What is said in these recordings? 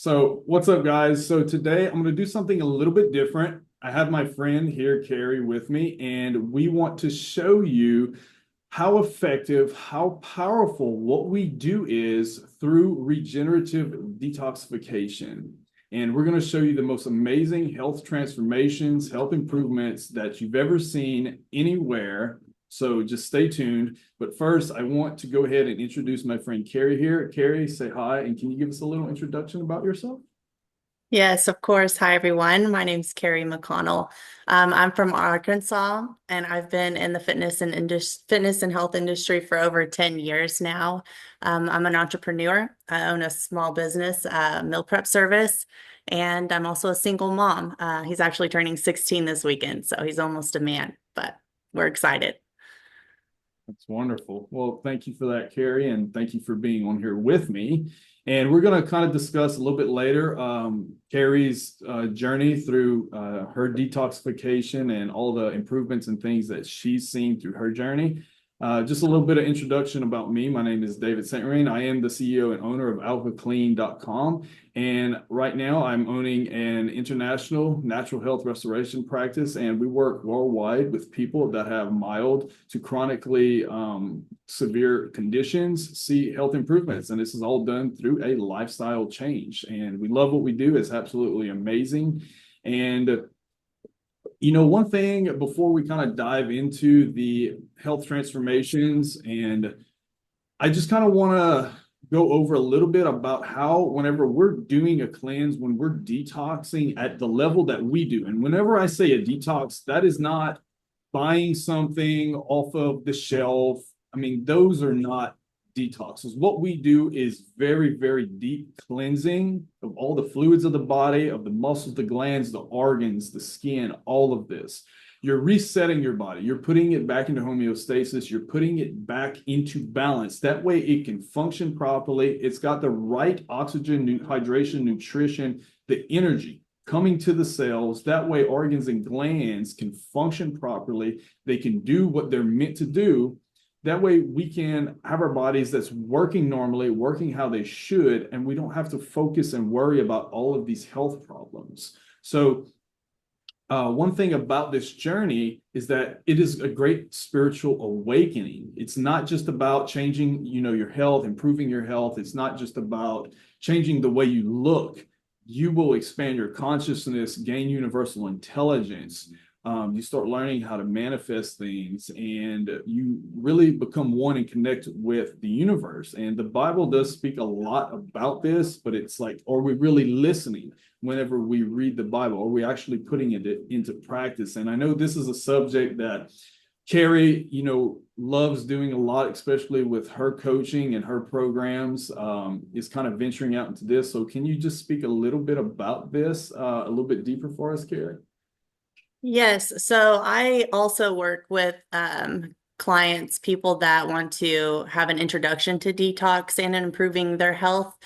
So, what's up, guys? So, today I'm going to do something a little bit different. I have my friend here, Keri, with me, and we want to show you how effective, how powerful what we do is through regenerative detoxification. And we're going to show you the most amazing health transformations, health improvements that you've ever seen anywhere. So just stay tuned. But first, I want to go ahead and introduce my friend Keri here. Keri, say hi, and can you give us a little introduction about yourself? Yes, of course. Hi, everyone. My name's Keri McConnell. I'm from Arkansas, and I've been in the fitness and health industry for over 10 years now. I'm an entrepreneur. I own a small business, meal prep service, and I'm also a single mom. He's actually turning 16 this weekend, so he's almost a man, but we're excited. That's wonderful. Well, thank you for that, Keri, and thank you for being on here with me. And we're going to kind of discuss a little bit later Keri's journey through her detoxification and all the improvements and things that she's seen through her journey. Just a little bit of introduction about me. My name is David Saint I am the CEO and owner of Alka-Clean.com. And right now I'm owning an international natural health restoration practice. And we work worldwide with people that have mild to chronically severe conditions, see health improvements. And this is all done through a lifestyle change. And we love what we do. It's absolutely amazing. And one thing before we kind of dive into the health transformations, and I just kind of want to go over a little bit about how, whenever we're doing a cleanse, when we're detoxing at the level that we do, and whenever I say a detox, that is not buying something off of the shelf. I mean, those are not detoxes. What we do is very, very deep cleansing of all the fluids of the body, of the muscles, the glands, the organs, the skin, all of this. You're resetting your body. You're putting it back into homeostasis. You're putting it back into balance. That way it can function properly. It's got the right oxygen, hydration, nutrition, the energy coming to the cells. That way organs and glands can function properly. They can do what they're meant to do. That way we can have our bodies that's working normally, working how they should, and we don't have to focus and worry about all of these health problems. So one thing about this journey is that it is a great spiritual awakening. It's not just about changing, your health, improving your health. It's not just about changing the way you look. You will expand your consciousness, gain universal intelligence. You start learning how to manifest things, and you really become one and connect with the universe. And the Bible does speak a lot about this, but it's like, are we really listening whenever we read the Bible? Are we actually putting it into practice? And I know this is a subject that Keri, loves doing a lot, especially with her coaching and her programs, is kind of venturing out into this. So can you just speak a little bit about this, a little bit deeper for us, Keri? Yes, so I also work with clients, people that want to have an introduction to detox and improving their health,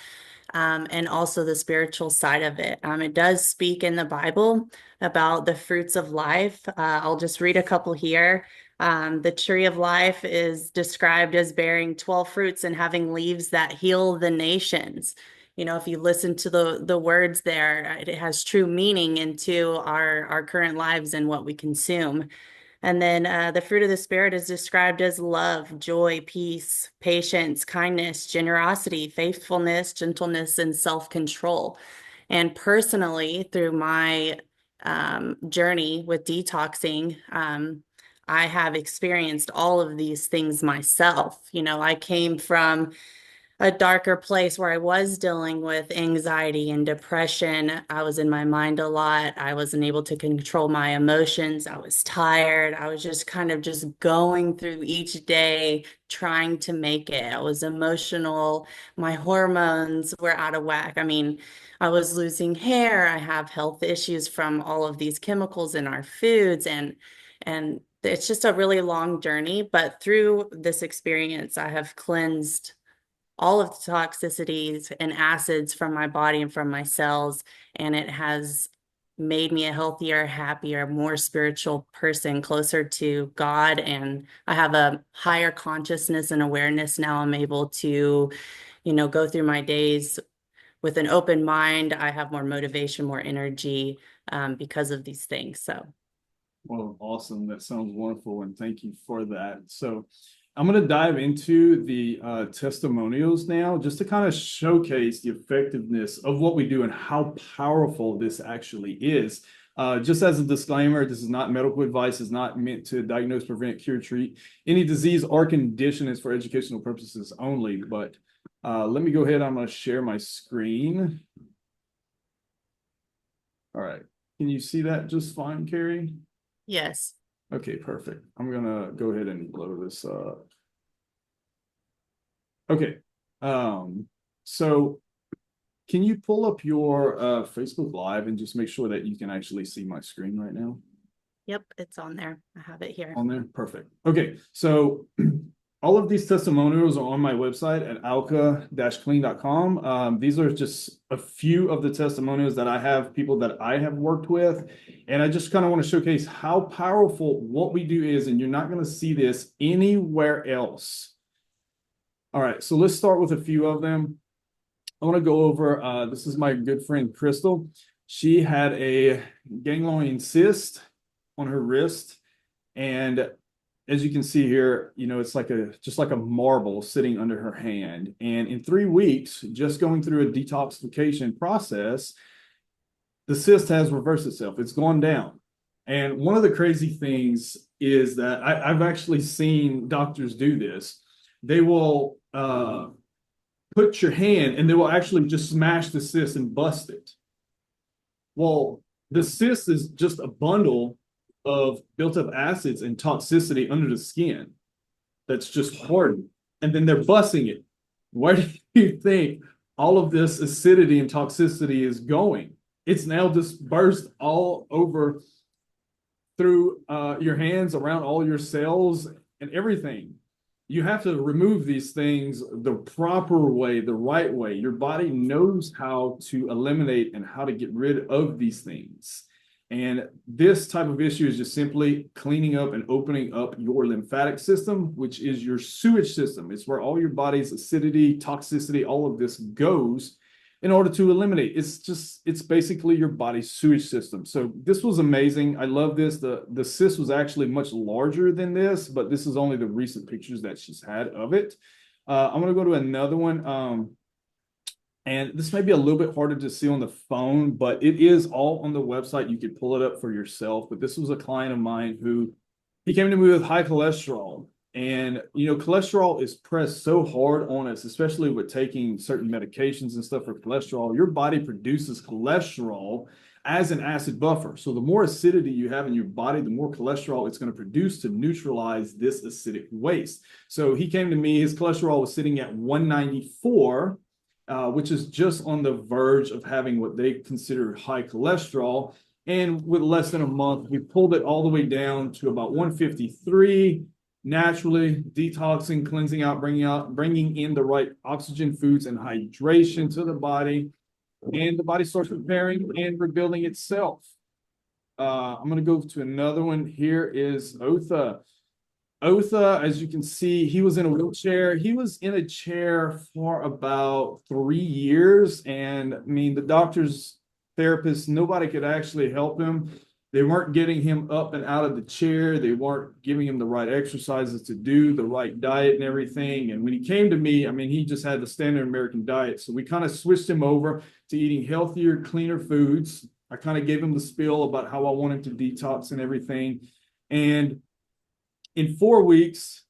and also the spiritual side of it. It does speak in the Bible about the fruits of life. I'll just read a couple here. The tree of life is described as bearing 12 fruits and having leaves that heal the nations. If you listen to the words there, it has true meaning into our current lives and what we consume. And then the fruit of the Spirit is described as love, joy, peace, patience, kindness, generosity, faithfulness, gentleness, and self-control. And personally, through my journey with detoxing, I have experienced all of these things myself. I came from a darker place where I was dealing with anxiety and depression. I was in my mind a lot. I wasn't able to control my emotions. I was tired. I was just kind of just going through each day trying to make it. I was emotional. My hormones were out of whack. I mean, I was losing hair. I have health issues from all of these chemicals in our foods, and it's just a really long journey, but through this experience, I have cleansed all of the toxicities and acids from my body and from my cells. And it has made me a healthier, happier, more spiritual person, closer to God. And I have a higher consciousness and awareness now. I'm able to, go through my days with an open mind, I have more motivation, more energy because of these things. So. Well, awesome. That sounds wonderful. And thank you for that. So I'm going to dive into the testimonials now, just to kind of showcase the effectiveness of what we do and how powerful this actually is. Just as a disclaimer, this is not medical advice, is not meant to diagnose, prevent, cure, treat any disease or condition. It's for educational purposes only. But let me go ahead. I'm going to share my screen. All right. Can you see that just fine, Keri? Yes. Okay, perfect. I'm gonna go ahead and blow this up. Okay. So can you pull up your Facebook Live and just make sure that you can actually see my screen right now? Yep, it's on there. I have it here. On there? Perfect. Okay, so all of these testimonials are on my website at alka-clean.com. These are just a few of the testimonials that I have, people that I have worked with. And I just kind of want to showcase how powerful what we do is, and you're not going to see this anywhere else. All right, so let's start with a few of them. I want to go over, this is my good friend, Crystal. She had a ganglion cyst on her wrist. And as you can see here, you know, it's like just like a marble sitting under her hand. And in 3 weeks, just going through a detoxification process, the cyst has reversed itself. It's gone down. And one of the crazy things is that I've actually seen doctors do this. They will put your hand and they will actually just smash the cyst and bust it. Well, the cyst is just a bundle of built up acids and toxicity under the skin that's just hardened, and then they're busting it. Where do you think all of this acidity and toxicity is going? It's now dispersed all over through your hands, around all your cells and everything. You have to remove these things the proper way, the right way. Your body knows how to eliminate and how to get rid of these things. And this type of issue is just simply cleaning up and opening up your lymphatic system, which is your sewage system. It's where all your body's acidity, toxicity, all of this goes in order to eliminate. It's basically your body's sewage system. So this was amazing. I love this. The cyst was actually much larger than this, but this is only the recent pictures that she's had of it. I'm going to go to another one. And this may be a little bit harder to see on the phone, but it is all on the website. You could pull it up for yourself. But this was a client of mine who, he came to me with high cholesterol. And, you know, cholesterol is pressed so hard on us, especially with taking certain medications and stuff for cholesterol. Your body produces cholesterol as an acid buffer. So the more acidity you have in your body, the more cholesterol it's going to produce to neutralize this acidic waste. So he came to me, his cholesterol was sitting at 194. Which is just on the verge of having what they consider high cholesterol. And with less than a month, we pulled it all the way down to about 153, naturally detoxing, cleansing out, bringing in the right oxygen, foods, and hydration to the body. And the body starts repairing and rebuilding itself. I'm going to go to another one. Here is Otha. Otha, as you can see, he was in a wheelchair. He was in a chair for about 3 years. And I mean, the doctors, therapists, nobody could actually help him. They weren't getting him up and out of the chair. They weren't giving him the right exercises to do, the right diet and everything. And when he came to me, I mean, he just had the standard American diet. So we kind of switched him over to eating healthier, cleaner foods. I kind of gave him the spiel about how I want him to detox and everything. And in 4 weeks,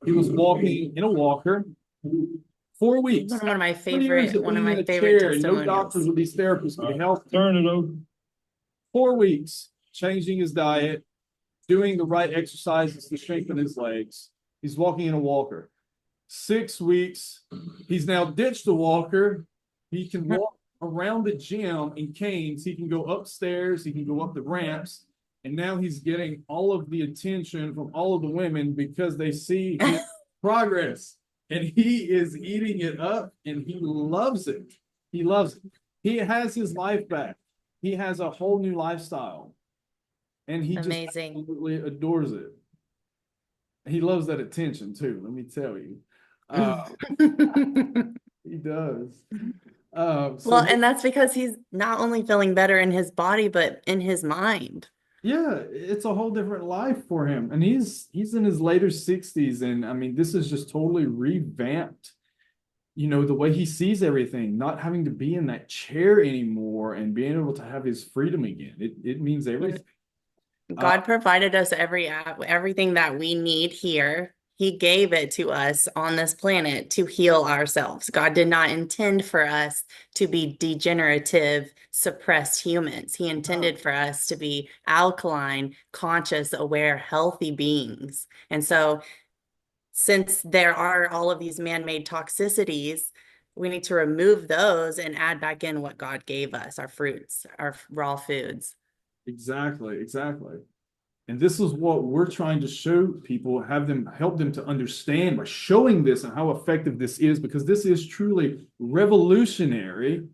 he was walking in a walker. 4 weeks. One of my 4 years favorite, one of being my in a favorite chair, and no testimonials. doctors with these therapists could help him. Turn it over. 4 weeks, changing his diet, doing the right exercises to strengthen his legs. He's walking in a walker. 6 weeks, he's now ditched the walker. He can walk around the gym in canes. He can go upstairs. He can go up the ramps. And now he's getting all of the attention from all of the women because they see his progress. And he is eating it up, and he loves it. He loves it. He has his life back. He has a whole new lifestyle. And he Amazing. just absolutely adores it. He loves that attention too, let me tell you. He does. So Well, and that's because he's not only feeling better in his body, but in his mind. yeah, it's a whole different life for him. And he's in his later 60s. And I mean, this is just totally revamped, the way he sees everything, not having to be in that chair anymore and being able to have his freedom again. It means everything. Uh, God provided us everything that we need here. He gave it to us on this planet to heal ourselves. God did not intend for us to be degenerative, suppressed humans. He intended for us to be alkaline, conscious, aware, healthy beings. And so, since there are all of these man-made toxicities, we need to remove those and add back in what God gave us, our fruits, our raw foods. exactly, exactly. And this is what we're trying to show people, have them help them to understand by showing this and how effective this is, because this is truly revolutionary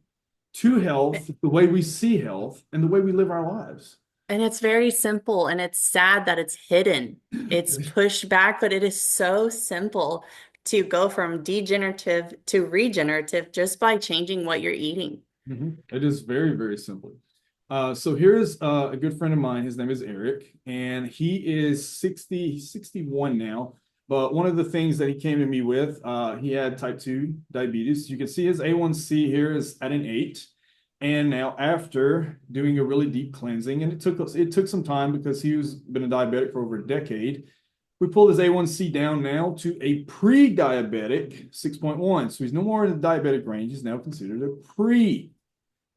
to health, the way we see health and the way we live our lives. And it's very simple, and it's sad that it's hidden. It's pushed back, but it is so simple to go from degenerative to regenerative just by changing what you're eating. It is very, very simple. So here's a good friend of mine. His name is Eric, and he is 60, he's 61 now. But one of the things that he came to me with, he had type 2 diabetes. You can see his A1C here is at an 8. And now after doing a really deep cleansing, and it took some time because he was been a diabetic for over a decade. We pulled his A1C down now to a pre-diabetic 6.1. So he's no more in the diabetic range. He's now considered a pre.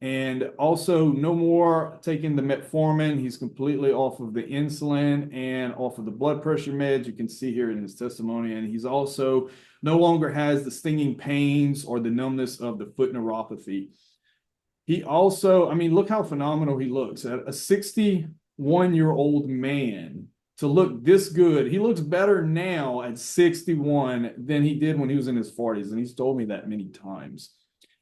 And also no more taking the metformin. He's completely off of the insulin and off of the blood pressure meds. You can see here in his testimony. And he's also no longer has the stinging pains or the numbness of the foot neuropathy. He also, I mean, look how phenomenal he looks. At a 61-year-old man to look this good. He looks better now at 61 than he did when he was in his 40s. And he's told me that many times.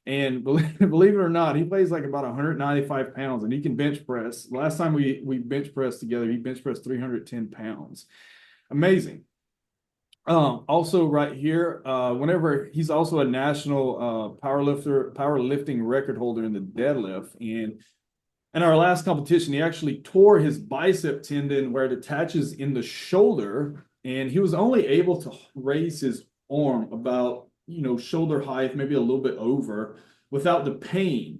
And believe it or not, he weighs like about 195 pounds and he can bench press. Last time we bench pressed together, he bench pressed 310 pounds. Amazing. Also right here, whenever he's also a national powerlifting record holder in the deadlift. And in our last competition, he actually tore his bicep tendon where it attaches in the shoulder. And he was only able to raise his arm about shoulder height, maybe a little bit over, without the pain.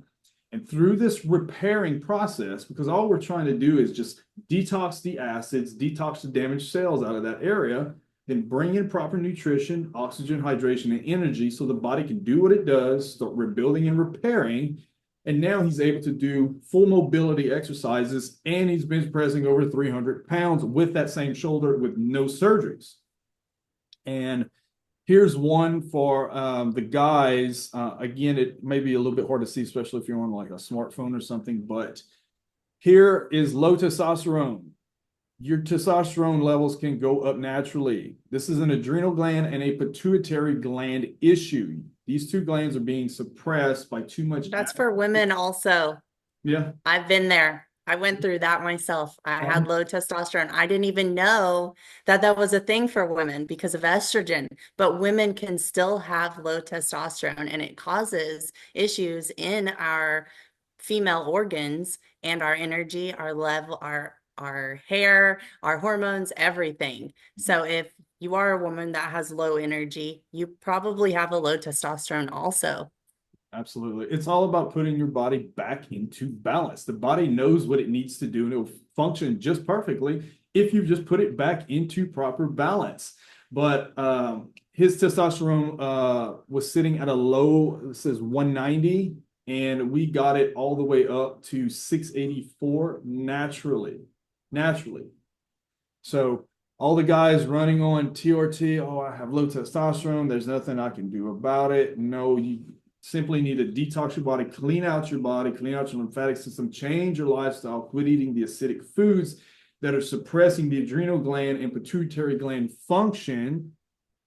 And through this repairing process, because all we're trying to do is just detox the acids, detox the damaged cells out of that area, then bring in proper nutrition, oxygen, hydration, and energy so the body can do what it does, start rebuilding and repairing. And now he's able to do full mobility exercises, and he's bench pressing over 300 pounds with that same shoulder with no surgeries. And here's one for the guys. Again, it may be a little bit hard to see, especially if you're on like a smartphone or something, but here is low testosterone. Your testosterone levels can go up naturally. This is an adrenal gland and a pituitary gland issue. These two glands are being suppressed by too much. That's for women also. Yeah. I've been there. I went through that myself. I had low testosterone. I didn't even know that that was a thing for women because of estrogen, but women can still have low testosterone and it causes issues in our female organs and our energy, our level, our hair, our hormones, everything. So if you are a woman that has low energy, you probably have a low testosterone also. Absolutely. It's all about putting your body back into balance. The body knows what it needs to do and it will function just perfectly if you just put it back into proper balance. But his testosterone was sitting at a low, it says 190, and we got it all the way up to 684 naturally. Naturally. So all the guys running on TRT, oh, I have low testosterone. There's nothing I can do about it. No, you simply need to detox your body, clean out your body, clean out your lymphatic system, change your lifestyle, quit eating the acidic foods that are suppressing the adrenal gland and pituitary gland function.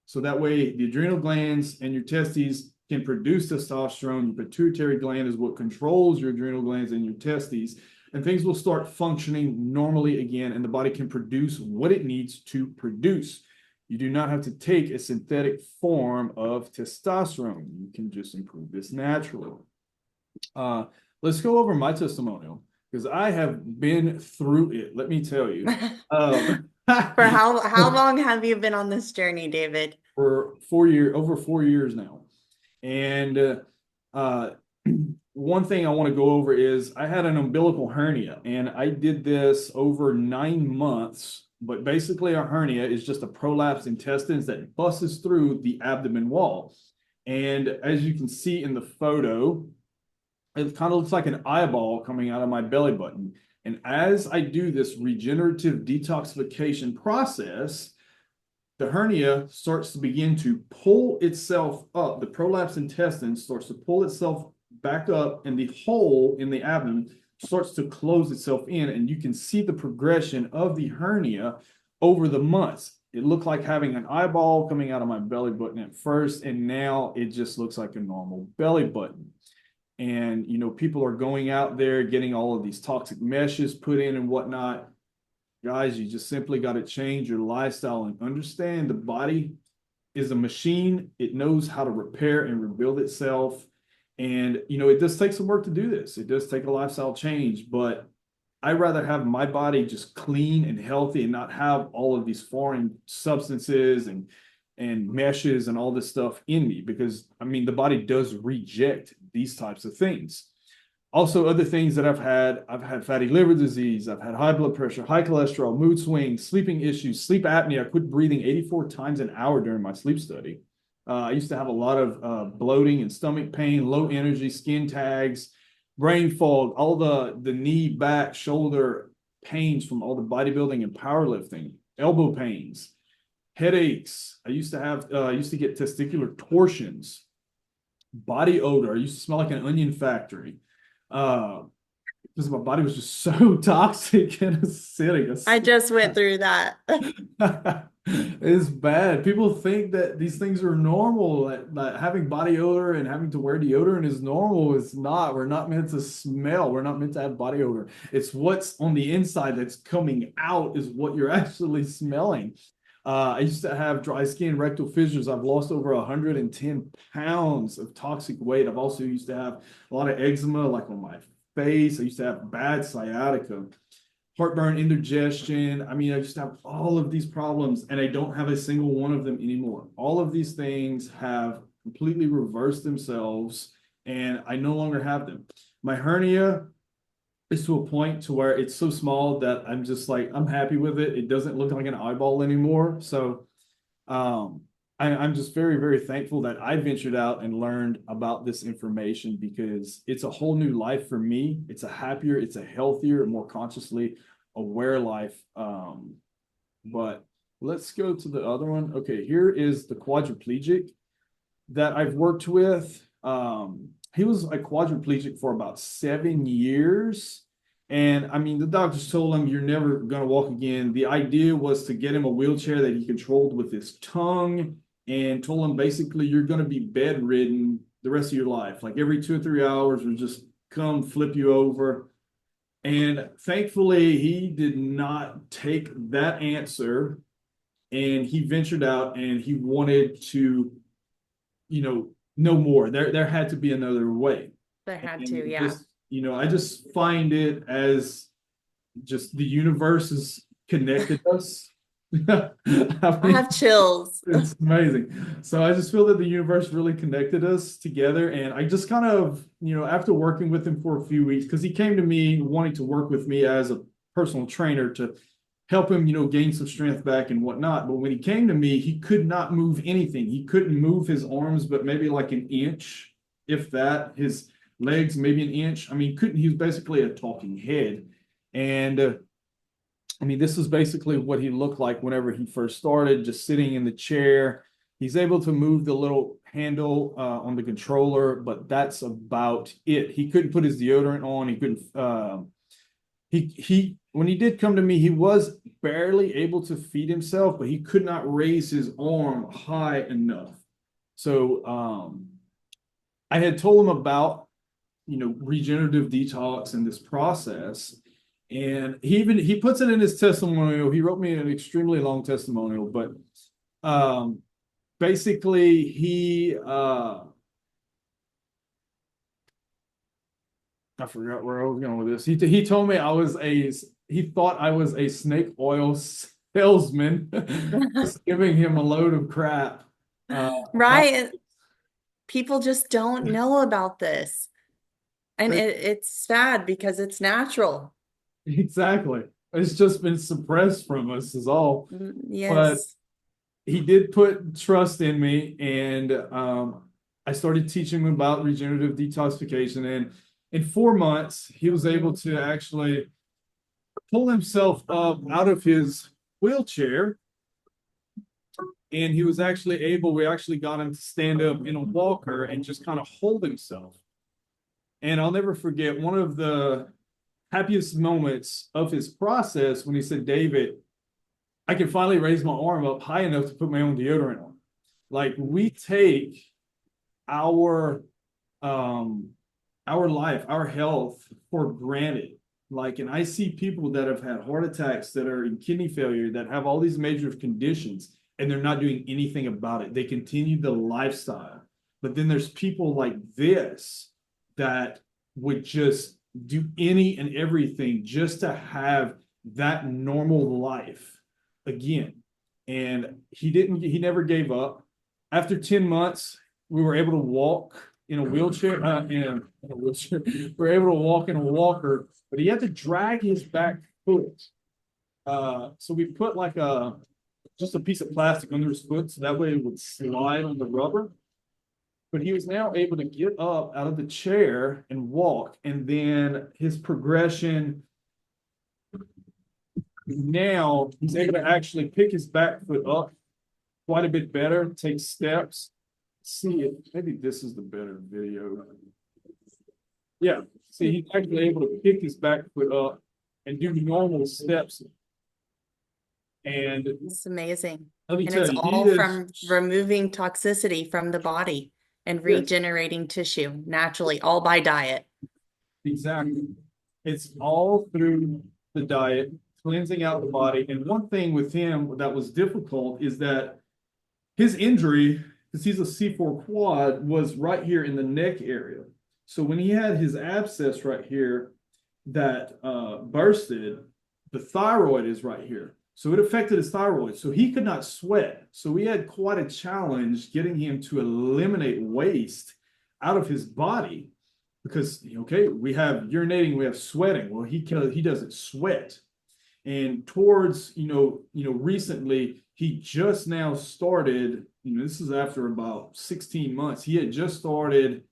So that way the adrenal glands and your testes can produce testosterone. Your pituitary gland is what controls your adrenal glands and your testes. And things will start functioning normally again, and the body can produce what it needs to produce. You do not have to take a synthetic form of testosterone. You can just improve this naturally. Uh, let's go over my testimonial because I have been through it. Let me tell you. Um, For how long have you been on this journey, David? for 4 years, over 4 years now. And uh, one thing I want to go over is I had an umbilical hernia, and I did this over 9 months. But basically, a hernia is just a prolapsed intestines that busts through the abdomen wall. And as you can see in the photo, it kind of looks like an eyeball coming out of my belly button. And as I do this regenerative detoxification process, the hernia starts to begin to pull itself up. The prolapsed intestine starts to pull itself back up, and the hole in the abdomen starts to close itself in. And you can see the progression of the hernia over the months. It looked like having an eyeball coming out of my belly button at first, and now it just looks like a normal belly button. And, people are going out there getting all of these toxic meshes put in and whatnot. Guys, you just simply got to change your lifestyle and understand the body is a machine. It knows how to repair and rebuild itself. And, it does take some work to do this. It does take a lifestyle change, but I'd rather have my body just clean and healthy and not have all of these foreign substances and meshes and all this stuff in me, because the body does reject these types of things. Also, other things that I've had fatty liver disease, I've had high blood pressure, high cholesterol, mood swings, sleeping issues, sleep apnea. I quit breathing 84 times an hour during my sleep study. I used to have a lot of bloating and stomach pain, low energy, skin tags, brain fog, all the knee, back, shoulder pains from all the bodybuilding and powerlifting, elbow pains, headaches. I used to get testicular torsions, body odor. I used to smell like an onion factory. Because my body was just so toxic and acidic. I just went through that. It's bad. People think that these things are normal, that having body odor and having to wear deodorant is normal. It's not. We're not meant to smell. We're not meant to have body odor. It's what's on the inside that's coming out is what you're actually smelling. I used to have dry skin, rectal fissures. I've lost over 110 pounds of toxic weight. I've also used to have a lot of eczema, like on my face. I used to have bad sciatica, heartburn, indigestion. I used to have all of these problems, and I don't have a single one of them anymore. All of these things have completely reversed themselves, and I no longer have them. My hernia is to a point to where it's so small that I'm just like, I'm happy with it. It doesn't look like an eyeball anymore. So I'm just very, very thankful that I ventured out and learned about this information, because it's a whole new life for me. It's a happier, it's a healthier, more consciously aware life. But let's go to the other one. Okay, here is the quadriplegic that I've worked with. He was a quadriplegic for about 7 years. And the doctors told him, you're never going to walk again. The idea was to get him a wheelchair that he controlled with his tongue, and told him basically, you're going to be bedridden the rest of your life. Like every 2 or 3 hours, we'll just come flip you over. And thankfully, he did not take that answer. And he ventured out and he wanted to, know more. There had to be another way. There had to, And yeah. I just find it as just the universe has connected us. I have chills. It's amazing. So I just feel that the universe really connected us together. And I just kind of, after working with him for a few weeks, because he came to me wanting to work with me as a personal trainer to help him, gain some strength back and whatnot. But when he came to me, he could not move anything. He couldn't move his arms, but maybe like an inch, if that. His legs, maybe an inch. He was basically a talking head. And this is basically what he looked like whenever he first started, just sitting in the chair. He's able to move the little handle on the controller, but that's about it. He couldn't put his deodorant on. He couldn't. He when he did come to me, he was barely able to feed himself, but he could not raise his arm high enough. So I had told him about regenerative detox and this process. And he puts it in his testimonial. He wrote me an extremely long testimonial, but basically he I forgot where I was going with this. He told me he thought I was a snake oil salesman, just giving him a load of crap. About Right. People just don't know about this. And it's sad because it's natural. exactly. It's just been suppressed from us is all. But Yes. he did put trust in me, and I started teaching him about regenerative detoxification. And in 4 months, he was able to actually pull himself up out of his wheelchair, and he was actually able. We actually got him to stand up in a walker and just kind of hold himself. And I'll never forget one of the happiest moments of his process when he said, "David, I can finally raise my arm up high enough to put my own deodorant on." Like we take our um our life, our health for granted. Like, and I see people that have had heart attacks, that are in kidney failure, that have all these major conditions, and they're not doing anything about it. They continue the lifestyle. But then there's people like this that would just do any and everything just to have that normal life again. And he never gave up. After 10 months, we were able to walk in a wheelchair, in a wheelchair. We were able to walk in a walker, but he had to drag his back foot. So we put like just a piece of plastic under his foot, so that way it would slide on the rubber. But he was now able to get up out of the chair and walk. And then his progression, now he's able to actually pick his back foot up quite a bit better, take steps. See it. Maybe this is the better video. Yeah. See, he's actually able to pick his back foot up and do normal steps. And It's amazing. let me And tell it's you, all from removing toxicity from the body and yes, regenerating tissue naturally, all by diet. exactly. It's all through the diet, cleansing out the body. And one thing with him that was difficult is that his injury, because he's a C4 quad, was right here in the neck area. So when he had his abscess right here that bursted, the thyroid is right here. So it affected his thyroid. So he could not sweat. So we had quite a challenge getting him to eliminate waste out of his body because, okay, we have urinating, we have sweating. Well, he doesn't sweat. And towards, recently, he just now started, this is after about 16 months, he had just started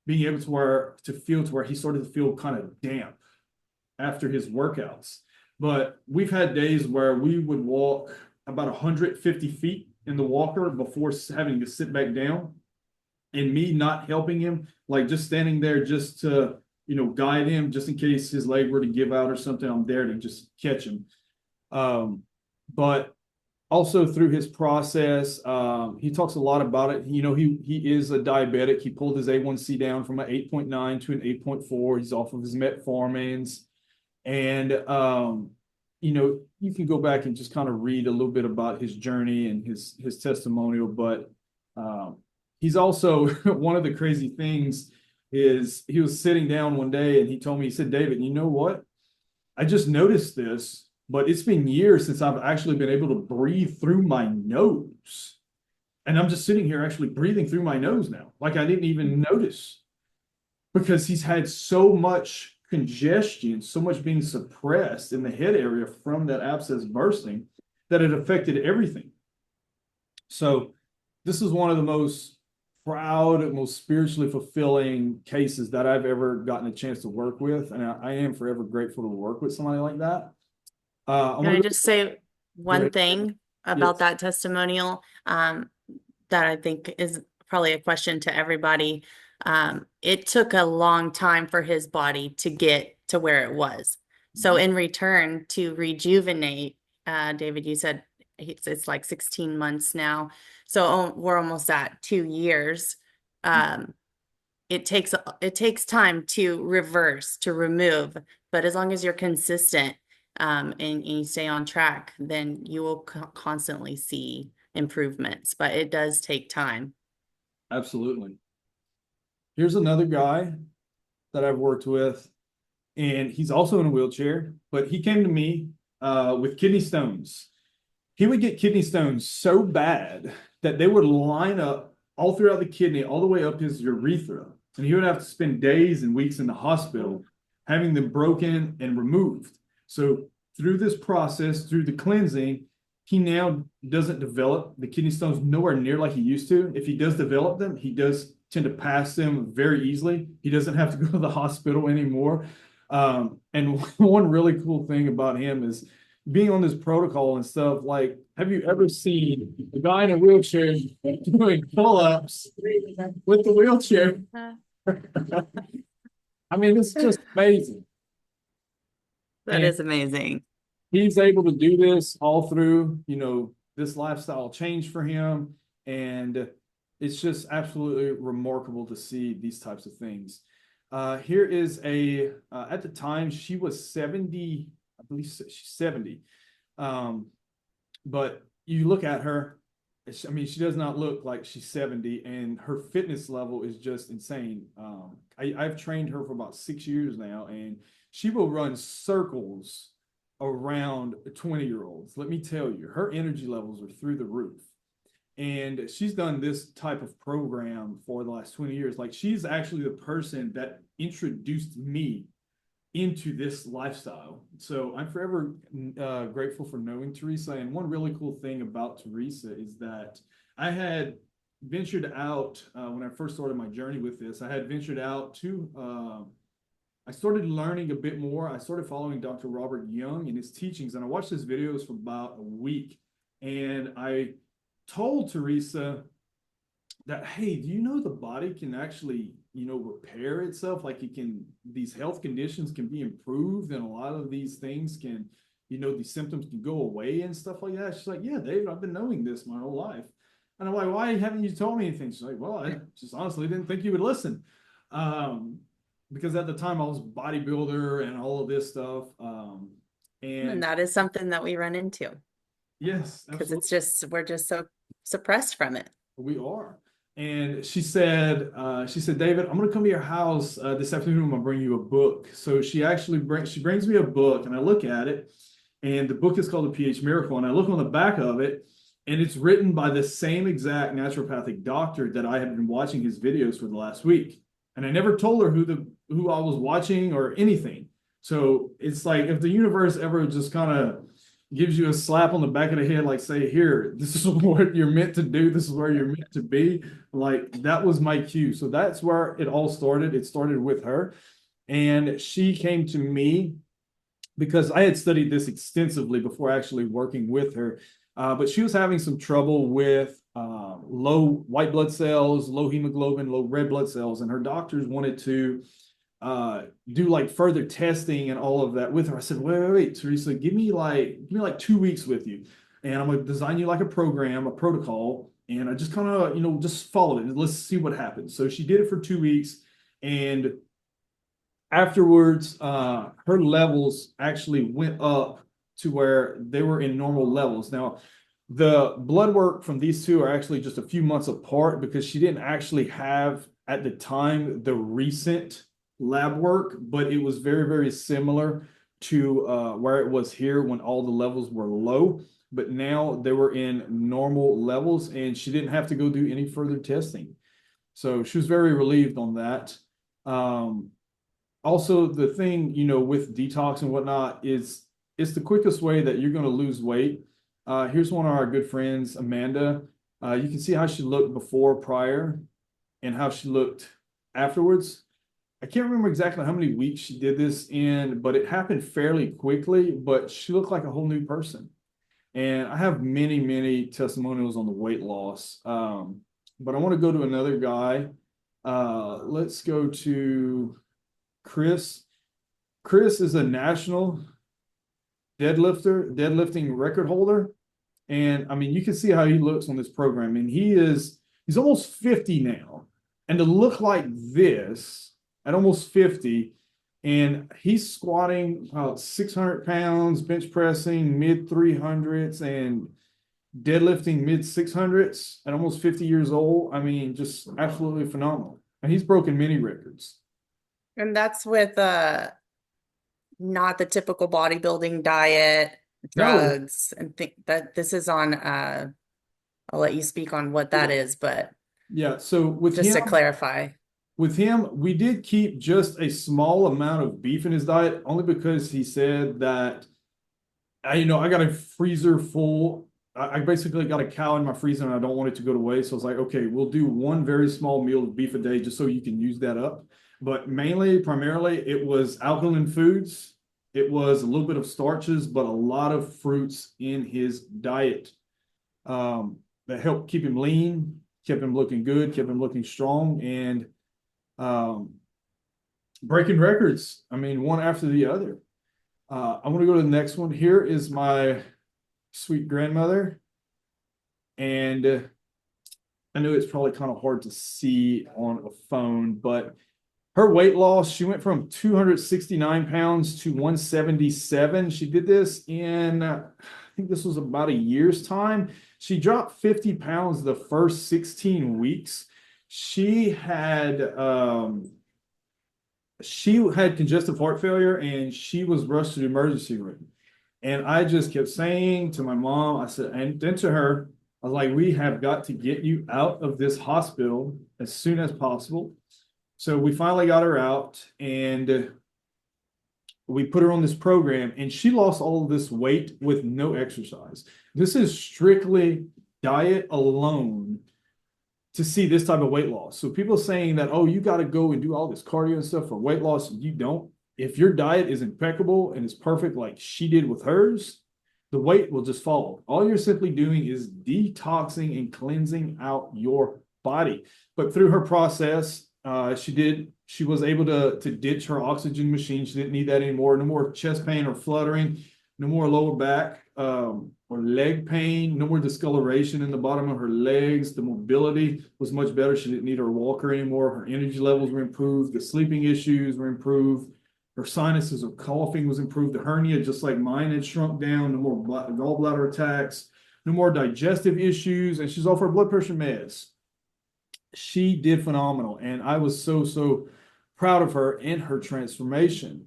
being able to where he started to feel kind of damp after his workouts. But we've had days where we would walk about 150 feet in the walker before having to sit back down. And me not helping him, like just standing there just to, guide him, just in case his leg were to give out or something, I'm there to just catch him. But also through his process, he talks a lot about it. He is a diabetic. He pulled his A1C down from an 8.9 to an 8.4. He's off of his metformins. And, you can go back and just kind of read a little bit about his journey and his testimonial. But he's also, one of the crazy things is he was sitting down one day and he told me, he said, "David, you know what? I just noticed this, but it's been years since I've actually been able to breathe through my nose. And I'm just sitting here actually breathing through my nose now. Like I didn't even notice because he's had so much congestion, so much being suppressed in the head area from that abscess bursting that it affected everything." So this is one of the most proud, most spiritually fulfilling cases that I've ever gotten a chance to work with. And I am forever grateful to work with somebody like that. Can I just say one thing about Yes. that testimonial that I think is probably a question to everybody? It took a long time for his body to get to where it was. So in return to rejuvenate, David, you said it's like 16 months now. So we're almost at 2 years. It takes time to reverse, to remove, but as long as you're consistent and you stay on track, then you will constantly see improvements, but it does take time. Absolutely. Here's another guy that I've worked with. and he's also in a wheelchair, but he came to me with kidney stones. He would get kidney stones so bad that they would line up all throughout the kidney, all the way up his urethra. And he would have to spend days and weeks in the hospital having them broken and removed. So through this process, through the cleansing, he now doesn't develop the kidney stones nowhere near like he used to. If he does develop them, he does tend to pass them very easily. He doesn't have to go to the hospital anymore. And one really cool thing about him is being on this protocol and stuff. Like, have you ever seen a guy in a wheelchair doing pull-ups with the wheelchair? I mean, it's just amazing. That And is amazing. he's able to do this all through, this lifestyle change for him. And it's just absolutely remarkable to see these types of things. Here is at the time, she was 70, I believe she's 70. But you look at her, I mean, she does not look like she's 70, and her fitness level is just insane. I've trained her for about 6 years now, and she will run circles around 20-year-olds. Let me tell you, her energy levels are through the roof. And she's done this type of program for the last 20 years. Like, she's actually the person that introduced me into this lifestyle. So I'm forever grateful for knowing Teresa. And one really cool thing about Teresa is that I had ventured out when I first started my journey with this. I had ventured out to I started learning a bit more. I started following Dr. Robert Young and his teachings, and I watched his videos for about a week. And I told Teresa that, hey, do you know the body can actually, repair itself? Like, these health conditions can be improved, and a lot of these things can, these symptoms can go away and stuff like that. She's like, yeah, David, I've been knowing this my whole life. And I'm like, why haven't you told me anything? She's like, well, I just honestly didn't think you would listen. Because at the time I was a bodybuilder and all of this stuff. And And that is something that we run into yes, because absolutely. we're just so suppressed from it. We are. And she said, David, I'm going to come to your house this afternoon. I'm going to bring you a book. So she brings me a book, and I look at it, and the book is called The pH Miracle. And I look on the back of it, and it's written by the same exact naturopathic doctor that I have been watching his videos for the last week. And I never told her who I was watching or anything. So it's like, if the universe ever just kind of gives you a slap on the back of the head, like, say, here, this is what you're meant to do, this is where you're meant to be, like, that was my cue. So that's where it all started. It started with her, and she came to me because I had studied this extensively before actually working with her. But she was having some trouble with low white blood cells, low hemoglobin, low red blood cells, and her doctors wanted to do like further testing and all of that with her. I said, wait, Teresa, give me like 2 weeks with you, and I'm gonna design you like a program, a protocol, and I just kind of, just followed it and let's see what happens. So she did it for 2 weeks, and afterwards, her levels actually went up to where they were in normal levels. Now, the blood work from these two are actually just a few months apart because she didn't actually have at the time the recent lab work, but it was very, very similar to where it was here when all the levels were low. But now they were in normal levels, and she didn't have to go do any further testing. So she was very relieved on that. Also, the thing, with detox and whatnot is it's the quickest way that you're going to lose weight. Here's one of our good friends, Amanda. You can see how she looked before, prior, and how she looked afterwards. I can't remember exactly how many weeks she did this in, but it happened fairly quickly, but she looked like a whole new person. And I have many, many testimonials on the weight loss. But I want to go to another guy. Let's go to Chris. Chris is a national deadlifting record holder. And I mean, you can see how he looks on this program. And he's almost 50 now. And to look like this at almost 50, and he's squatting about 600 pounds, bench pressing mid 300s, and deadlifting mid 600s at almost 50 years old. I mean, just absolutely phenomenal. And he's broken many records. And that's with not the typical bodybuilding diet, No, drugs, and think that this is on I'll let you speak on what that is, but yeah. So just to clarify. with him, we did keep just a small amount of beef in his diet, only because he said that I got a freezer full. I basically got a cow in my freezer and I don't want it to go to waste. So I was like, okay, we'll do one very small meal of beef a day just so you can use that up. But primarily, it was alkaline foods. It was a little bit of starches, but a lot of fruits in his diet that helped keep him lean, kept him looking good, kept him looking strong, and um, breaking records. I mean, one after the other. I want to go to the next one. Here is my sweet grandmother. And I know it's probably kind of hard to see on a phone, but her weight loss, she went from 269 pounds to 177. She did this in, I think this was about a year's time. She dropped 50 pounds the first 16 weeks. She had congestive heart failure and she was rushed to the emergency room. And I just kept saying to my mom, I said, and then to her, I was like, we have got to get you out of this hospital as soon as possible. So we finally got her out and we put her on this program and she lost all of this weight with no exercise. This is strictly diet alone to see this type of weight loss. So people saying that, oh, you got to go and do all this cardio and stuff for weight loss. You don't. If your diet is impeccable and is perfect like she did with hers, the weight will just follow. All you're simply doing is detoxing and cleansing out your body. But through her process, she was able to ditch her oxygen machine. She didn't need that anymore. No more chest pain or fluttering, no more lower back or leg pain, no more discoloration in the bottom of her legs. The mobility was much better. She didn't need her walker anymore. Her energy levels were improved. The sleeping issues were improved. Her sinuses or coughing was improved. The hernia, just like mine, had shrunk down. No more gallbladder attacks. No more digestive issues. And she's off her blood pressure meds. She did phenomenal. And I was so proud of her and her transformation.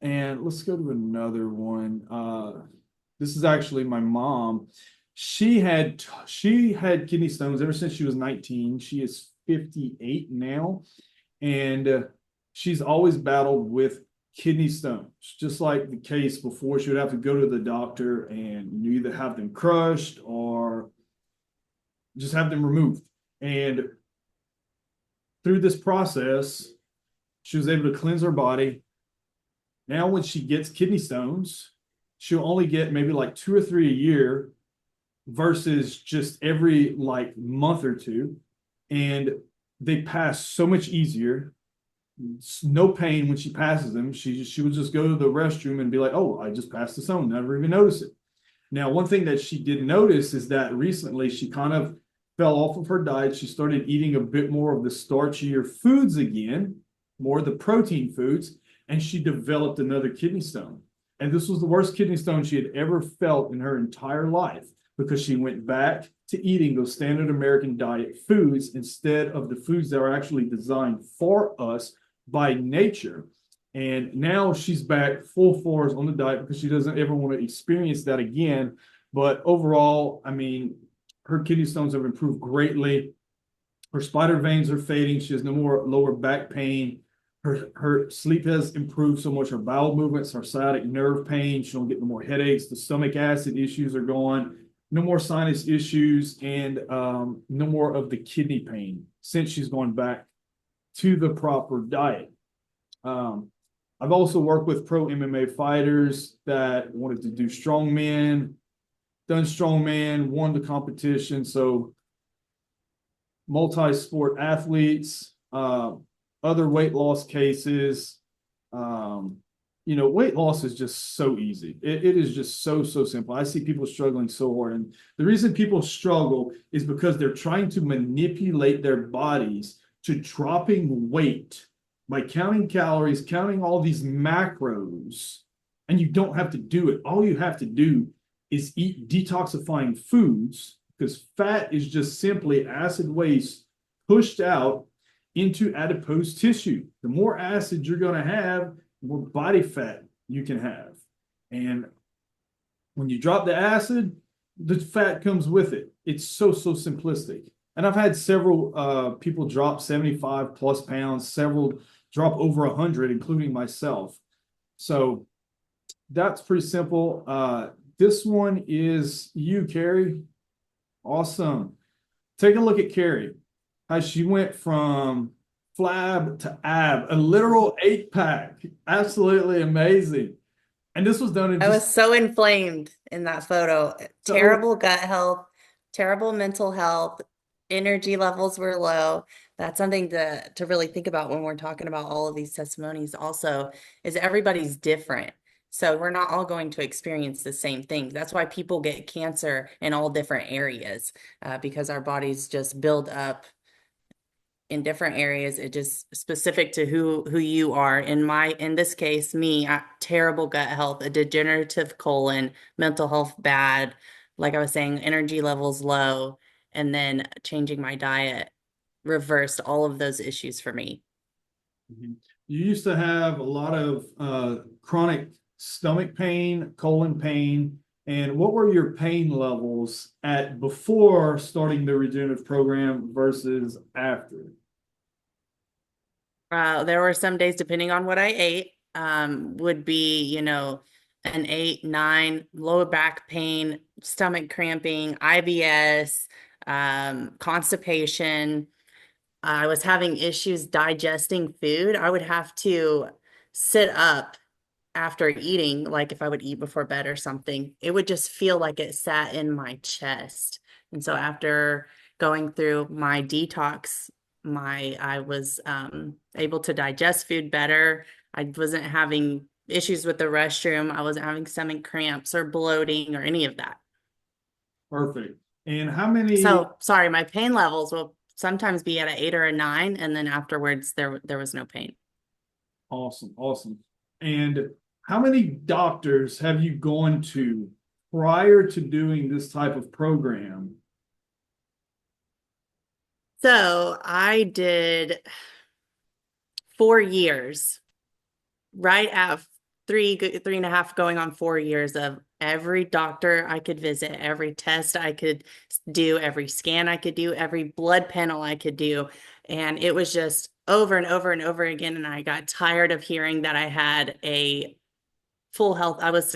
And let's go to another one. This is actually my mom. She had kidney stones ever since she was 19. She is 58 now. And she's always battled with kidney stones, just like the case before. She would have to go to the doctor and you either have them crushed or just have them removed. And through this process, she was able to cleanse her body. Now, when she gets kidney stones, she'll only get maybe like 2 or 3 a year versus just every like month or two. And they pass so much easier. No pain when she passes them. She would just go to the restroom and be like, oh, I just passed the stone, never even notice it. Now, one thing that she did notice is that recently she kind of fell off of her diet. She started eating a bit more of the starchier foods again, more of the protein foods, and she developed another kidney stone. And this was the worst kidney stone she had ever felt in her entire life because she went back to eating those standard American diet foods instead of the foods that are actually designed for us by nature. And now she's back full force on the diet because she doesn't ever want to experience that again. But overall, I mean, her kidney stones have improved greatly. Her spider veins are fading. She has no more lower back pain. Her sleep has improved so much. Her bowel movements, her sciatic nerve pain. She don't get no more headaches. The stomach acid issues are gone. No more sinus issues and no more of the kidney pain since she's gone back to the proper diet. I've also worked with pro MMA fighters that wanted to do strongman, done strongman, won the competition. So multi-sport athletes, other weight loss cases. Weight loss is just so easy. It is just so simple. I see people struggling so hard. And the reason people struggle is because they're trying to manipulate their bodies to dropping weight by counting calories, counting all these macros. And you don't have to do it. All you have to do is eat detoxifying foods because fat is just simply acid waste pushed out into adipose tissue. The more acid you're going to have, the more body fat you can have. And when you drop the acid, the fat comes with it. It's so simplistic. And I've had several people drop 75 plus pounds, several drop over 100, including myself. So that's pretty simple. This one is you, Keri. Awesome. Take a look at Keri, how she went from flab to ab, a literal 8 pack. Absolutely amazing. And this was done in I just was so inflamed in that photo. so, Terrible gut health, terrible mental health, energy levels were low. That's something to really think about when we're talking about all of these testimonies also, is everybody's different. So we're not all going to experience the same thing. That's why people get cancer in all different areas, because our bodies just build up in different areas. It just specific to who you are. In this case, me, terrible gut health, a degenerative colon, mental health bad, like I was saying, energy levels low, and then changing my diet reversed all of those issues for me. you used to have a lot of chronic stomach pain, colon pain. And what were your pain levels at before starting the regenerative program versus after? There were some days, depending on what I ate, would be, an 8, 9, lower back pain, stomach cramping, IBS, constipation. I was having issues digesting food. I would have to sit up after eating, like if I would eat before bed or something, it would just feel like it sat in my chest. And so after going through my detox, I was able to digest food better. I wasn't having issues with the restroom. I wasn't having stomach cramps or bloating or any of that. Perfect. And how many? So sorry, my pain levels will sometimes be at an 8 or a 9, and then afterwards there was no pain. Awesome, awesome. And how many doctors have you gone to prior to doing this type of program? So I did 4 years, right at 3.5 going on 4 years of every doctor I could visit, every test I could do, every scan I could do, every blood panel I could do. And it was just over and over and over again. And I got tired of hearing that I had a full health. I was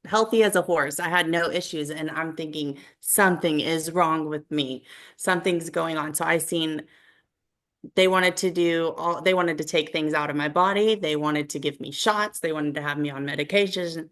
healthy as a horse. I had no issues. And I'm thinking something is wrong with me. Something's going on. So I seen they wanted to they wanted to take things out of my body. They wanted to give me shots. They wanted to have me on medications.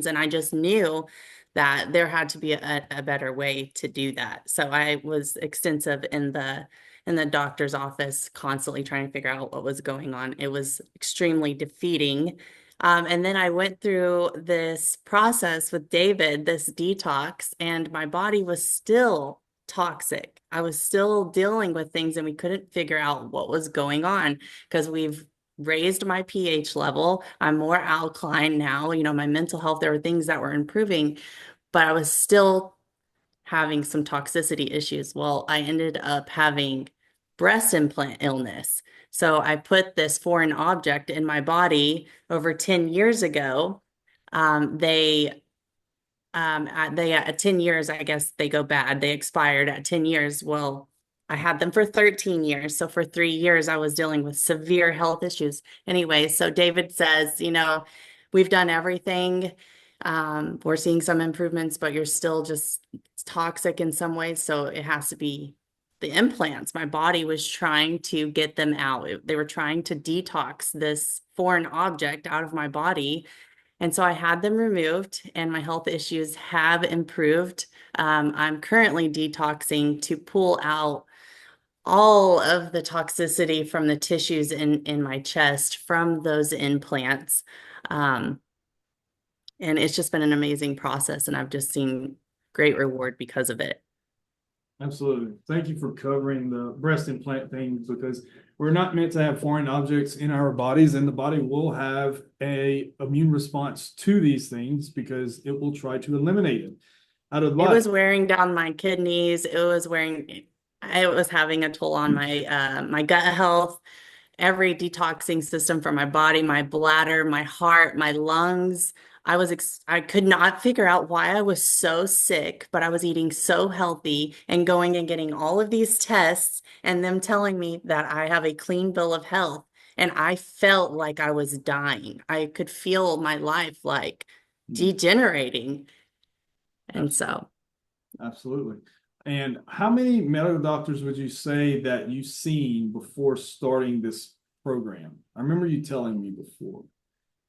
And I just knew that there had to be a better way to do that. So I was extensive in the doctor's office, constantly trying to figure out what was going on. It was extremely defeating. And then I went through this process with David, this detox, and my body was still toxic. I was still dealing with things and we couldn't figure out what was going on because we've raised my pH level. I'm more alkaline now. My mental health, there were things that were improving, but I was still having some toxicity issues. Well, I ended up having breast implant illness. So I put this foreign object in my body over 10 years ago. They at 10 years, I guess they go bad. They expired at 10 years. Well, I had them for 13 years. So for 3 years, I was dealing with severe health issues. Anyway, so David says, we've done everything. We're seeing some improvements, but you're still just toxic in some ways. So it has to be the implants. My body was trying to get them out. They were trying to detox this foreign object out of my body. And so I had them removed, and my health issues have improved. I'm currently detoxing to pull out all of the toxicity from the tissues in my chest from those implants. Um, and it's just been an amazing process, and I've just seen great reward because of it. Absolutely. Thank you for covering the breast implant thing because we're not meant to have foreign objects in our bodies, and the body will have a immune response to these things because it will try to eliminate it out of the It body. was wearing down my kidneys. It was having a toll on my gut health. every detoxing system for my body, my bladder, my heart, my lungs. I could not figure out why I was so sick, but I was eating so healthy and going and getting all of these tests and them telling me that I have a clean bill of health. And I felt like I was dying. I could feel my life like Mm, degenerating. And abs- so absolutely. And how many medical doctors would you say that you've seen before starting this program? I remember you telling me before.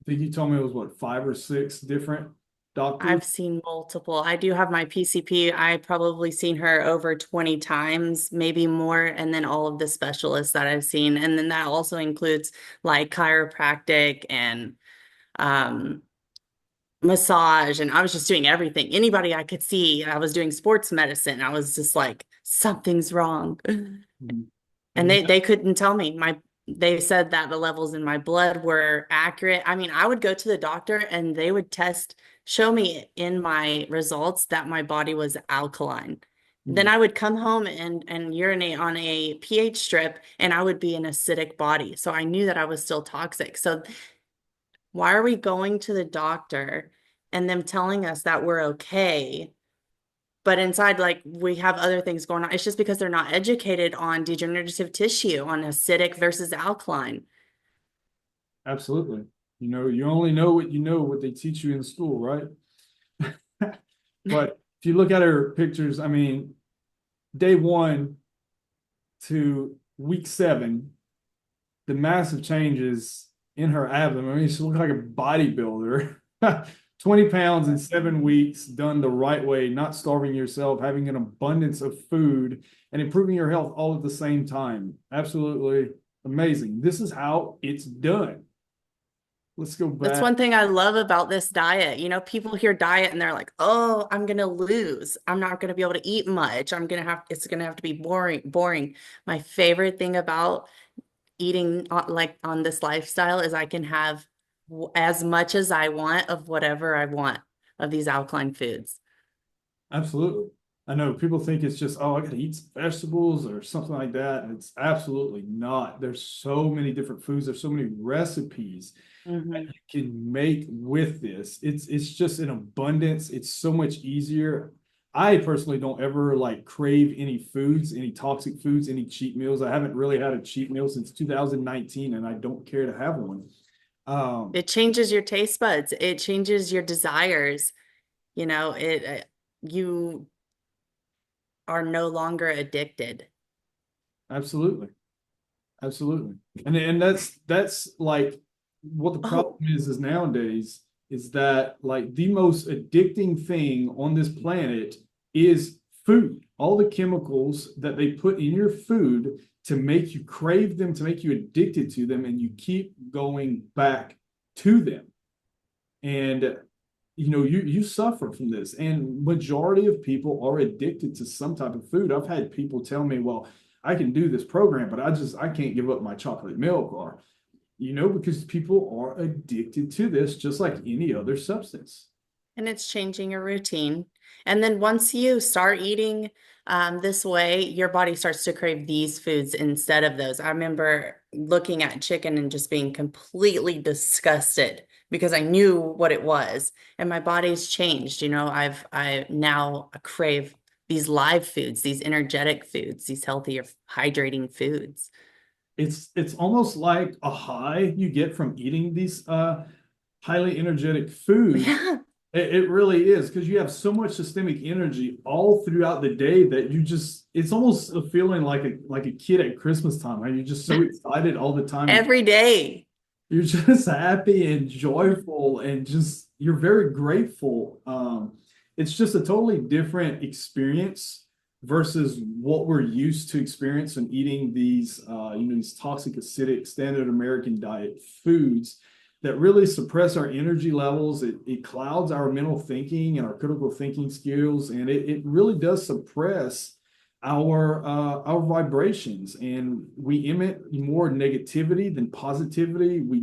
I think you told me it was what, 5 or 6 different doctors? I've seen multiple. I do have my PCP. I probably seen her over 20 times, maybe more, and then all of the specialists that I've seen. And then that also includes like chiropractic and um massage. And I was just doing everything. Anybody I could see, I was doing sports medicine. I was just like, something's wrong. Mhm. And And they couldn't tell me. They said that the levels in my blood were accurate. I mean, I would go to the doctor and they would show me in my results that my body was alkaline. Then Mhm. I would come home and urinate on a pH strip and I would be an acidic body. So I knew that I was still toxic. So why are we going to the doctor and them telling us that we're okay? But inside, like we have other things going on. It's just because they're not educated on degenerative tissue, on acidic versus alkaline. Absolutely. You only know what you know, what they teach you in school, right? But if you look at her pictures, I mean, day 1 to week 7, the massive changes in her abdomen. I mean, she looked like a bodybuilder. 20 pounds in 7 weeks, done the right way, not starving yourself, having an abundance of food, and improving your health all at the same time. Absolutely amazing. This is how it's done. Let's go That's back. one thing I love about this diet. You know, people hear diet and they're like, "Oh, I'm gonna lose. I'm not gonna be able to eat much. It's gonna have to be boring." My favorite thing about eating like on this lifestyle is I can have as much as I want of whatever I want of these alkaline foods. Absolutely. I know people think it's just, oh, I got to eat some vegetables or something like that. And it's absolutely not. There's so many different foods. There's so many recipes that Hmm. you can make with this. It's just an abundance. It's so much easier. I personally don't ever like crave any foods, any toxic foods, any cheat meals. I haven't really had a cheat meal since 2019, and I don't care to have one. Um, It changes your taste buds. It changes your desires. You know, you are no longer addicted. Absolutely. Absolutely. And that's like what the problem Oh, is nowadays is that like the most addicting thing on this planet is food. All the chemicals that they put in your food to make you crave them, to make you addicted to them, and you keep going back to them. And you suffer from this, and majority of people are addicted to some type of food. I've had people tell me, well, I can do this program, but I can't give up my chocolate milk, or because people are addicted to this just like any other substance. and it's changing your routine. And then once you start eating this way, your body starts to crave these foods instead of those. I remember looking at chicken and just being completely disgusted because I knew what it was. And my body's changed. You know, I now crave these live foods, these energetic foods, these healthier, hydrating foods. It's almost like a high you get from eating these highly energetic foods. Yeah. It really is, because you have so much systemic energy all throughout the day that it's almost a feeling like a kid at Christmas time. Right? You're just so excited all the time. Every day. You're just happy and joyful, and just you're very grateful. It's just a totally different experience versus what we're used to experiencing eating these toxic, acidic, standard American diet foods that really suppress our energy levels. It clouds our mental thinking and our critical thinking skills, and it really does suppress our vibrations, and we emit more negativity than positivity. We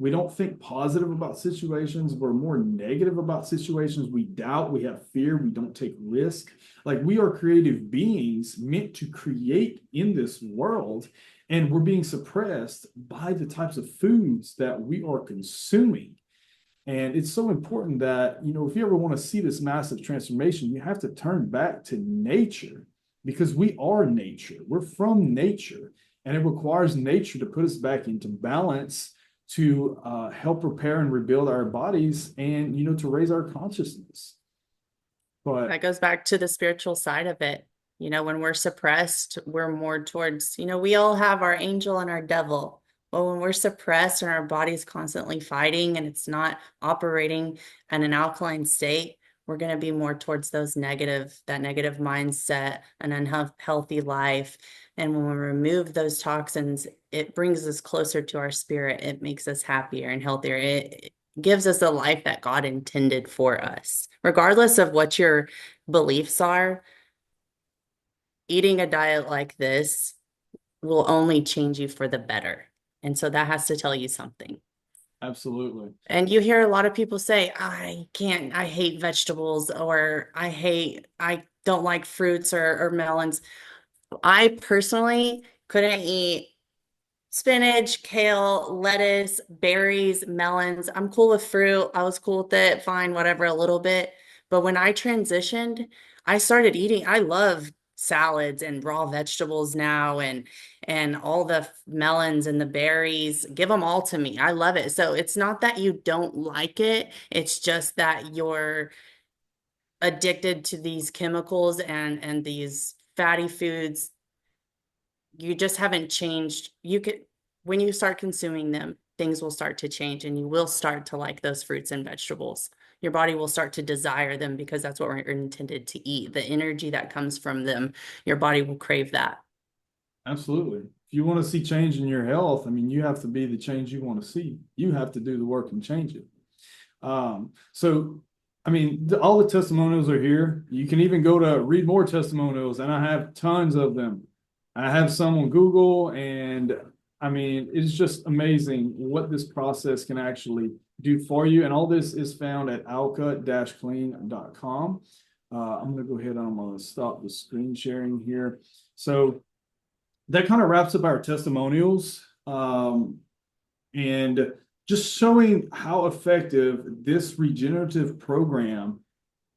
We don't think positive about situations. We're more negative about situations. We doubt, we have fear, we don't take risk. Like, we are creative beings meant to create in this world, and we're being suppressed by the types of foods that we are consuming. And it's so important that, if you ever want to see this massive transformation, you have to turn back to nature, because we are nature. We're from nature, and it requires nature to put us back into balance, to help repair and rebuild our bodies, and, to raise our consciousness. But That goes back to the spiritual side of it. When we're suppressed, we're more towards, we all have our angel and our devil. But when we're suppressed and our body's constantly fighting and it's not operating in an alkaline state, we're going to be more towards that negative mindset, an unhealthy life. And when we remove those toxins, it brings us closer to our spirit. It makes us happier and healthier. It gives us a life that God intended for us. Regardless of what your beliefs are, eating a diet like this will only change you for the better. And so that has to tell you something. absolutely. And you hear a lot of people say, I hate vegetables, or I don't like fruits or melons. I personally couldn't eat spinach, kale, lettuce, berries, melons. I'm cool with fruit. I was cool with it, fine, whatever, a little bit. But when I transitioned, I started eating. I love salads and raw vegetables now, and all the melons and the berries. Give them all to me. I love it. So it's not that you don't like it. It's just that you're addicted to these chemicals and these fatty foods. You just haven't changed. When you start consuming them, things will start to change, and you will start to like those fruits and vegetables. Your body will start to desire them because that's what we're intended to eat. The energy that comes from them, your body will crave that. Absolutely. If you want to see change in your health, I mean, you have to be the change you want to see. You have to do the work and change it. So, I mean, all the testimonials are here. You can even go to read more testimonials, and I have tons of them. I have some on Google, and I mean, it's just amazing what this process can actually do for you. And all this is found at alka-clean.com. I'm going to go ahead and I'm going to stop the screen sharing here. So that kind of wraps up our testimonials. And just showing how effective this regenerative program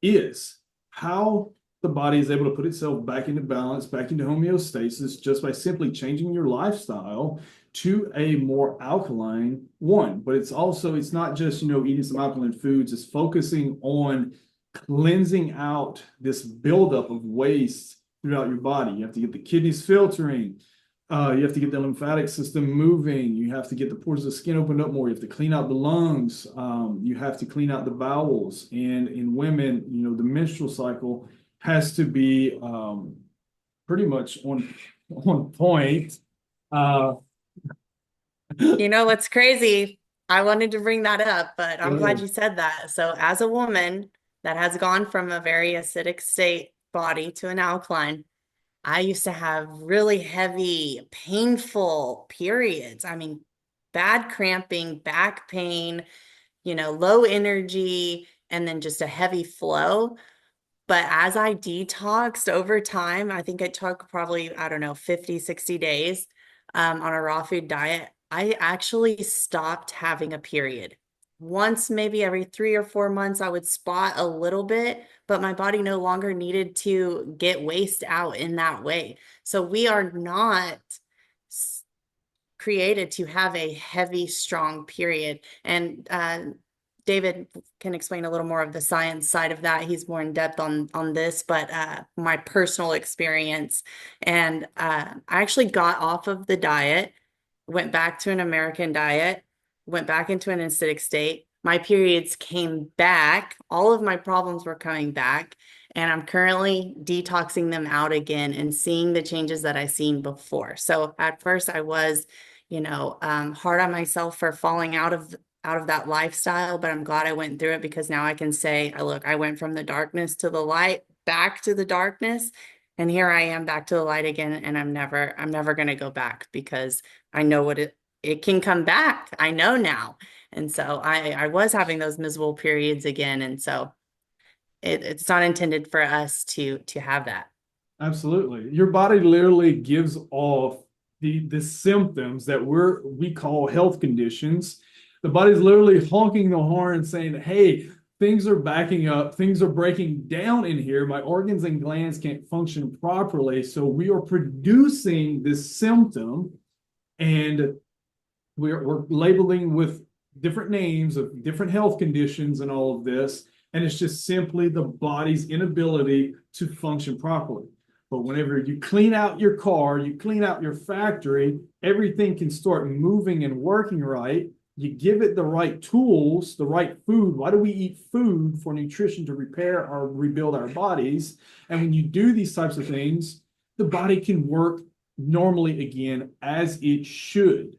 is, how the body is able to put itself back into balance, back into homeostasis, just by simply changing your lifestyle to a more alkaline one. But it's not just, eating some alkaline foods. It's focusing on cleansing out this buildup of waste throughout your body. You have to get the kidneys filtering. You have to get the lymphatic system moving. You have to get the pores of the skin opened up more. You have to clean out the lungs. You have to clean out the bowels. And in women, the menstrual cycle has to be pretty much on point. What's crazy? I wanted to bring that up, but I'm glad you said that. So as a woman that has gone from a very acidic state body to an alkaline, I used to have really heavy, painful periods. I mean, bad cramping, back pain, low energy, and then just a heavy flow. But as I detoxed over time, I think it took probably, I don't know, 50, 60 days on a raw food diet. I actually stopped having a period. Once, maybe every 3 or 4 months, I would spot a little bit, but my body no longer needed to get waste out in that way. So we are not created to have a heavy, strong period. And David can explain a little more of the science side of that. He's more in depth on this, but my personal experience. And I actually got off of the diet, went back to an American diet, went back into an acidic state. My periods came back. All of my problems were coming back. And I'm currently detoxing them out again and seeing the changes that I seen before. So at first I was, hard on myself for falling out of that lifestyle, but I'm glad I went through it, because now I can say, look, I went from the darkness to the light, back to the darkness, and here I am back to the light again. And I'm never going to go back, because I know what it it can come back. I know now. And so I was having those miserable periods again. And so it's not intended for us to have that. Absolutely. Your body literally gives off the symptoms that we call health conditions. The body's literally honking the horn and saying, hey, things are backing up, things are breaking down in here. My organs and glands can't function properly. So we are producing this symptom, and we're labeling with different names of different health conditions and all of this. And it's just simply the body's inability to function properly. But whenever you clean out your car, you clean out your factory, everything can start moving and working right. You give it the right tools, the right food. Why do we eat food? For nutrition, to repair or rebuild our bodies. And when you do these types of things, the body can work normally again as it should,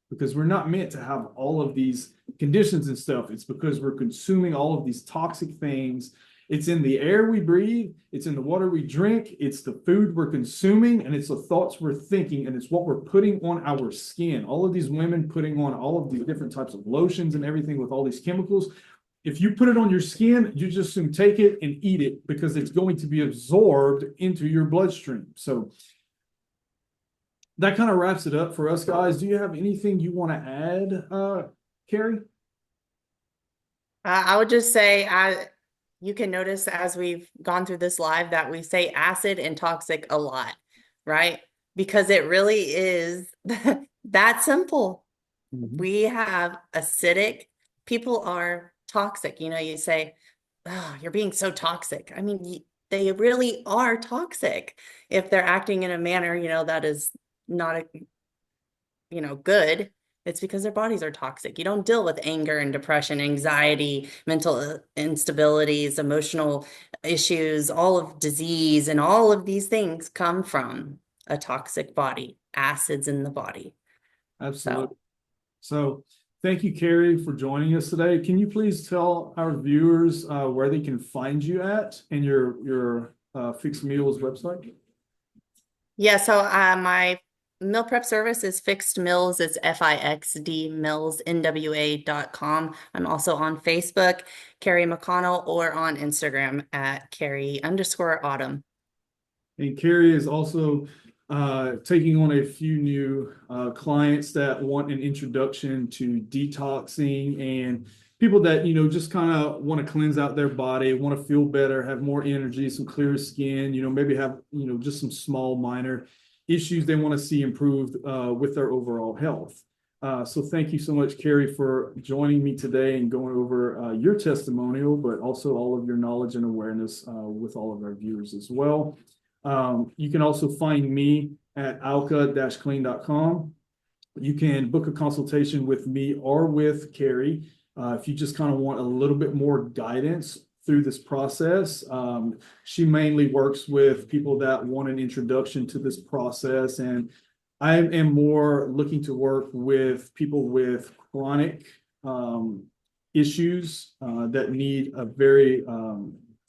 because we're not meant to have all of these conditions and stuff. It's because we're consuming all of these toxic things. It's in the air we breathe, it's in the water we drink, it's the food we're consuming, and it's the thoughts we're thinking, and it's what we're putting on our skin. All of these women putting on all of these different types of lotions and everything with all these chemicals. If you put it on your skin, you just soon take it and eat it, because it's going to be absorbed into your bloodstream. So that kind of wraps it up for us, guys. Do you have anything you want to add, Keri? I would just say you can notice as we've gone through this live that we say acid and toxic a lot, right? Because it really is that simple. Mm-hmm. We have acidic, people are toxic. You know, you say, oh, you're being so toxic. I mean, they really are toxic if they're acting in a manner, that is not good. It's because their bodies are toxic. You don't deal with anger and depression, anxiety, mental instabilities, emotional issues, all of disease, and all of these things come from a toxic body, acids in the body. Absolutely. So thank you, Keri, for joining us today. Can you please tell our viewers where they can find you at, and your Fixed Meals website? Yeah, so my meal prep service is Fixed Mills. It's FIXD Mills, NWA.com. I'm also on Facebook, Keri McConnell, or on Instagram at Keri_Autumn. And Keri is also taking on a few new clients that want an introduction to detoxing, and people that, just kind of want to cleanse out their body, want to feel better, have more energy, some clearer skin, maybe have, just some small minor issues they want to see improved with their overall health. So thank you so much, Keri, for joining me today and going over your testimonial, but also all of your knowledge and awareness with all of our viewers as well. You can also find me at Alka-Clean.com. You can book a consultation with me or with Keri if you just kind of want a little bit more guidance through this process. She mainly works with people that want an introduction to this process, and I am more looking to work with people with chronic issues that need a very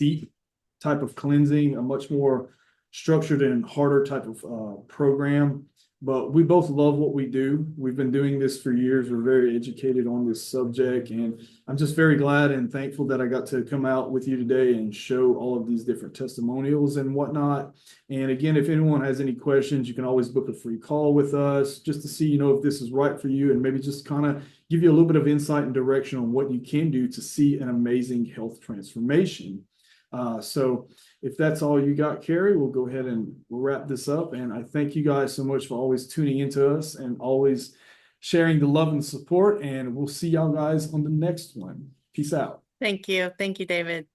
deep type of cleansing, a much more structured and harder type of program. But we both love what we do. We've been doing this for years. We're very educated on this subject, and I'm just very glad and thankful that I got to come out with you today and show all of these different testimonials and whatnot. And again, if anyone has any questions, you can always book a free call with us just to see, if this is right for you, and maybe just kind of give you a little bit of insight and direction on what you can do to see an amazing health transformation. So if that's all you got, Keri, we'll go ahead and we'll wrap this up. And I thank you guys so much for always tuning into us and always sharing the love and support. And we'll see y'all guys on the next one. Peace out. Thank you. Thank you, David.